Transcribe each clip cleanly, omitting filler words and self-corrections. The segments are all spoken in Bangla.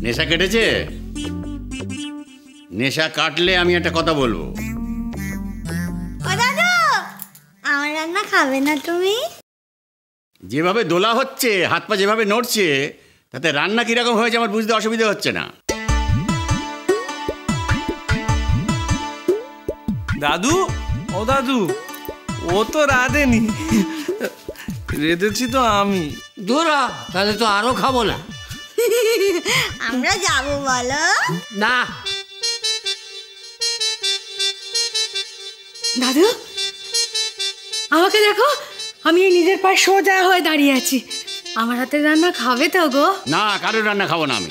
নেশা কেটেছে? নেশা কাটলে আমি একটা কথা বলবো। ও দাদু, আমার রান্না খাবে না তুমি? যেভাবে দোলা হচ্ছে, হাত পা যেভাবে নড়ছে, তাতে রান্না কিরকম হয়েছে আমার বুঝতে অসুবিধা হচ্ছে না। দাদু, ও দাদু, ও তো রাঁধেনি, রেঁধেছি তো আমি। দূরা, তাহলে তো আরো খাবো না। আমরা যাবো বলো। না দাদু, আমাকে দেখো, আমি নিজের পায়ে সোজা হয়ে দাঁড়িয়ে আছি। আমার হাতের রান্না খাবে তো গো? না, কারোর রান্না খাবো না আমি।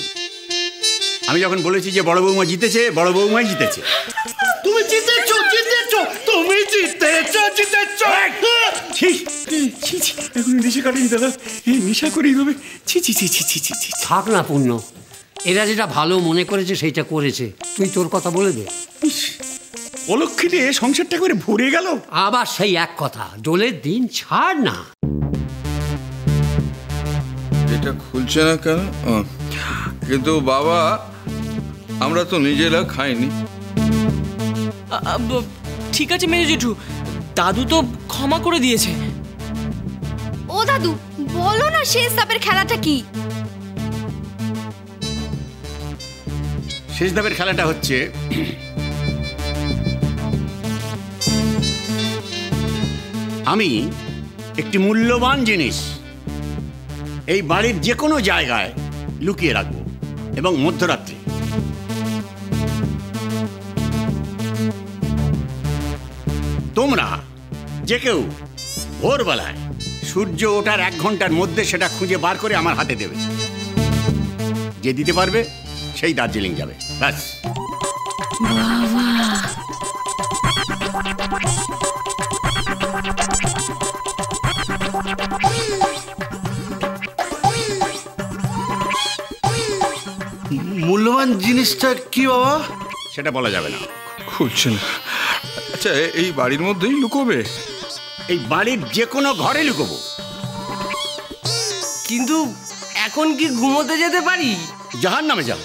আমি যখন বলেছি যে বড় বৌমা জিতেছে, বড় বৌমাই জিতেছে। তুমি জিতেছো, জিতেছো, তুমি জিতেছো, জিতেছো। এখন নেশা কাটেনি দাদা, এই নেশা করে এইভাবে ছি ছি ছি ছি ছি ছি ছি। থাক না পূর্ণ, এরা যেটা ভালো মনে করেছে সেইটা করেছে, তুই তোর কথা বলে দে। অলক্ষিতে সংসারটা করে ভরে গেল। আবার সেই এক কথা, দোলের দিন ছাড় না। এটা খুলছে না কেন? কিন্তু বাবা, আমরা তো নিজেরা খাইনি। ঠিক আছে মেজো জেঠু, দাদু তো ক্ষমা করে দিয়েছে। ও দাদু, বলো না শেষ ধাপের খেলাটা কি? শেষ ধাপের খেলাটা হচ্ছে আমি একটি মূল্যবান জিনিস এই বাড়ির যে কোনো জায়গায় লুকিয়ে রাখবো, এবং মধ্যরাত্রে তোমরা যে কেউ ভোরবেলায় সূর্য ওঠার 1 ঘন্টার মধ্যে সেটা খুঁজে বার করে আমার হাতে দেবে। যে দিতে পারবে সেই দার্জিলিং যাবে, ব্যাস। মূল্যবান জিনিসটা কি বাবা? সেটা বলা যাবে না। খুলছে না। আচ্ছা, এই বাড়ির মধ্যেই লুকোবে? এই বাড়ির যে কোনো ঘরে লুকোবো। কিন্তু এখন কি ঘুমোতে যেতে পারি? জাহান্নামে যাও।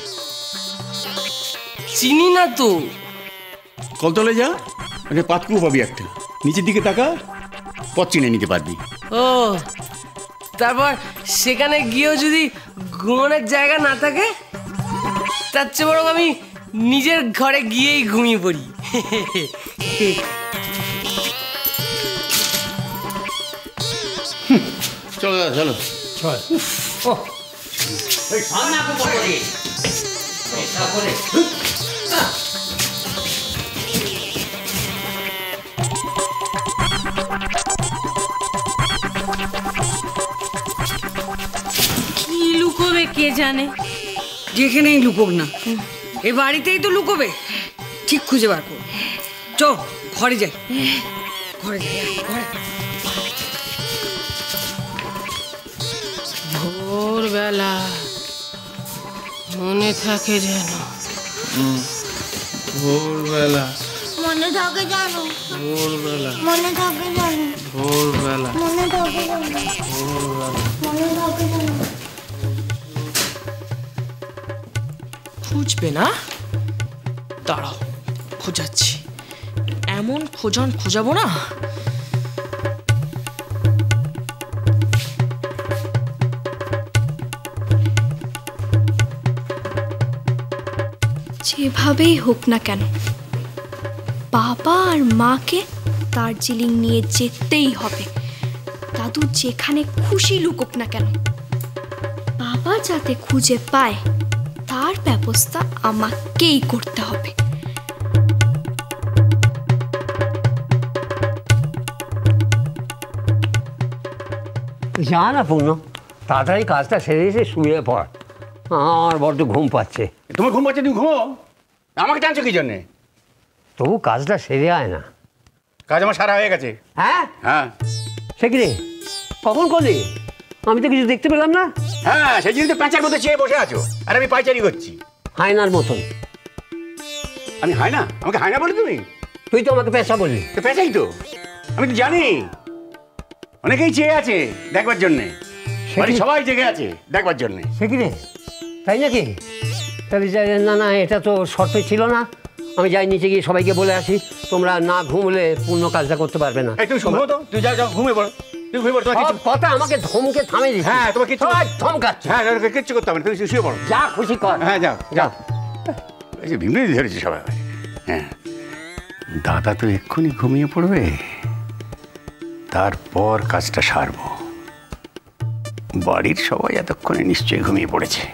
চিনি না তো। কলতলে যা, একটা পাতকু পাবি একটা, নিচের দিকে তাকা, পথ চিনে নিতে পারবি। ও, তারপর সেখানে গিয়েও যদি ঘুমানোর জায়গা না থাকে, তার চেয়ে বরং আমি নিজের ঘরে গিয়েই ঘুমিয়ে পড়ি। চলো দাদা, চলো। কি লুকোবে কে জানে? যেখানেই লুকোক না, এ বাড়িতেই তো লুকোবে। ঠিক খুঁজে বার করো। চ, ঘরে যাই, ঘরে যাই, ঘরে। ভোরবেলা মনে থাকে যেন। ভোরবেলা, মনে থাকে জানো, ভোরবেলা, মনে থাকে জানো, ভোরবেলা, মনে থাকে জানো, মনে থাকে জানো। খুঁজবে না? দাঁড়াও, খোঁজাচ্ছি। এমন খোঁজাবো না। যেভাবেই হোক না কেন, বাবা আর মাকে দার্জিলিং নিয়ে যেতেই হবে। দাদু যেখানে খুশি লুকোক না কেন, বাবা যাতে খুঁজে পায় তার ব্যবস্থা আমাকেই করতে হবে। যা না পূর্ণ, তাড়াতাড়ি কাজটা সেরে এসে শুয়ে পড়। আমার বড্ড ঘুম পাচ্ছে। তোমার ঘুম পাচ্ছে, তুমি ঘুমো, আমাকে টানছো কি জন্যে? তবু কাজটা সেরে আয় না। কাজ আমার সারা হয়ে গেছে। হ্যাঁ হ্যাঁ সে কি রে, কখন করলি? আমি তো কিছু দেখতে পেলাম না। হ্যাঁ, সেই জন্য তো প্যাঁচার মধ্যে চেয়ে বসে আছো, আর আমি পাইচারি করছি। হায়নার মতন। আমি হয় না, আমাকে হয় না বলে তুমি? তুই তো আমাকে পেঁচা বললি। তো প্যাঁচাই তো, আমি তো জানি। অনেকেই চেয়ে আছে দেখবার জন্যে, সবাই জেগে আছে দেখবার জন্যে। সে কি রে, তাই নাকি? তাহলে না না, এটা তো শর্তই ছিল না। আমি যাই নিচে গিয়ে সবাইকে বলে আসি, তোমরা না ঘুমলে পূর্ণ কাজটা করতে পারবে না। তুমি ঘুমো তো, তুই যাও যাও ঘুমিয়ে পড়ো, তুই ঘুমিয়ে পড়ো। সব কথা আমাকে ধমকে থামিয়ে দিচ্ছি। হ্যাঁ, তোমার কিচ্ছু ধমকাচ্ছে। হ্যাঁ, কিচ্ছু করতে হবে না, তুমি শুয়ে পড়ো। যা খুশি কর। হ্যাঁ যাও যাও। এই যে বিমৃতি ধরেছে সবাই। হ্যাঁ, দাদা তো এক্ষুনি ঘুমিয়ে পড়বে, তারপর কাজটা সারবো। বাড়ির সবাই এতক্ষণে নিশ্চয়ই ঘুমিয়ে পড়েছে।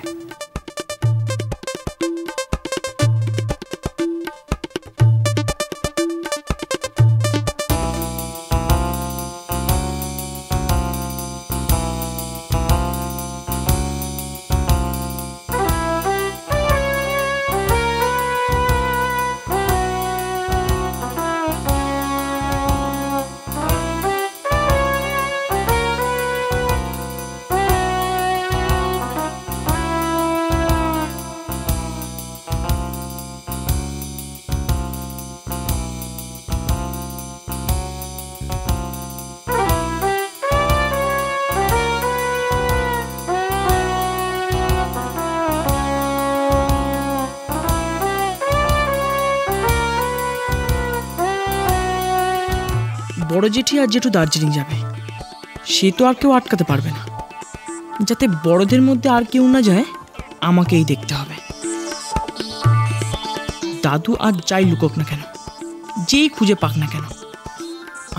বড় জেঠি আর জেঠু দার্জিলিং যাবে, সে তো আর কেউ আটকাতে পারবে না। যাতে বড়দের মধ্যে আর কেউ না যায়, আমাকেই দেখতে হবে। দাদু আর যাই লুকোক না কেন, যেই খুঁজে পাক না কেন,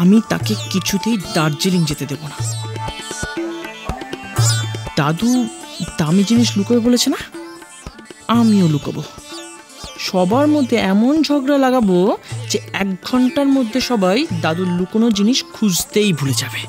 আমি তাকে কিছুতেই দার্জিলিং যেতে দেব না। দাদু দামি জিনিস লুকোবে বলেছে না, আমিও লুকোবো। সবার মধ্যে এমন ঝগড়া লাগাবো যে 1 ঘন্টার মধ্যে সবাই দাদুর লুকোনো জিনিস খুঁজতেই ভুলে যাবে।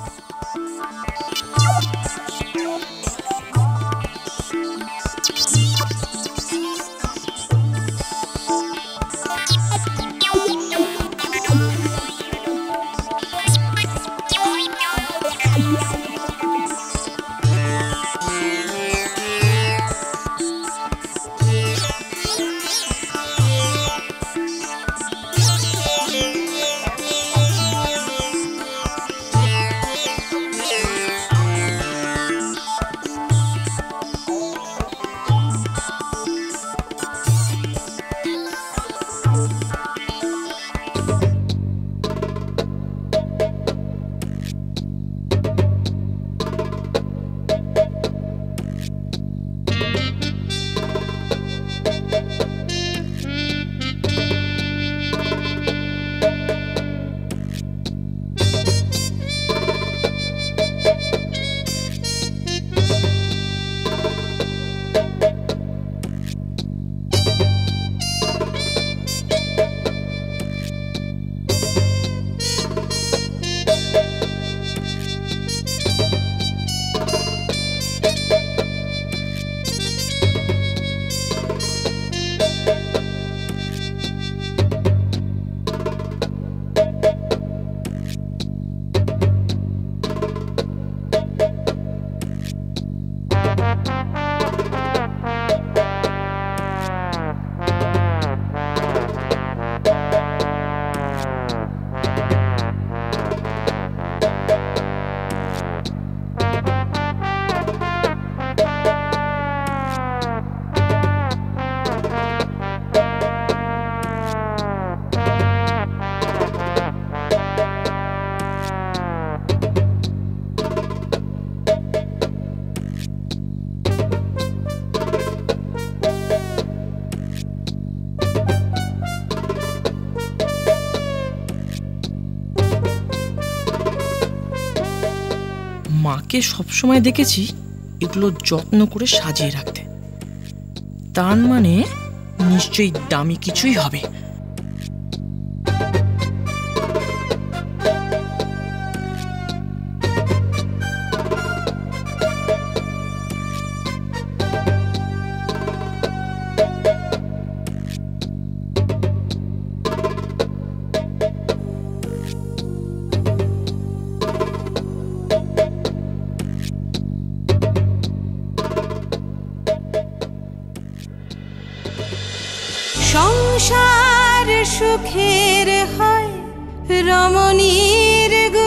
মাকে সবসময় দেখেছি এগুলো যত্ন করে সাজিয়ে রাখতে, তার মানে নিশ্চয়ই দামি কিছুই হবে। সংসার সুখের হয় রমণীর গো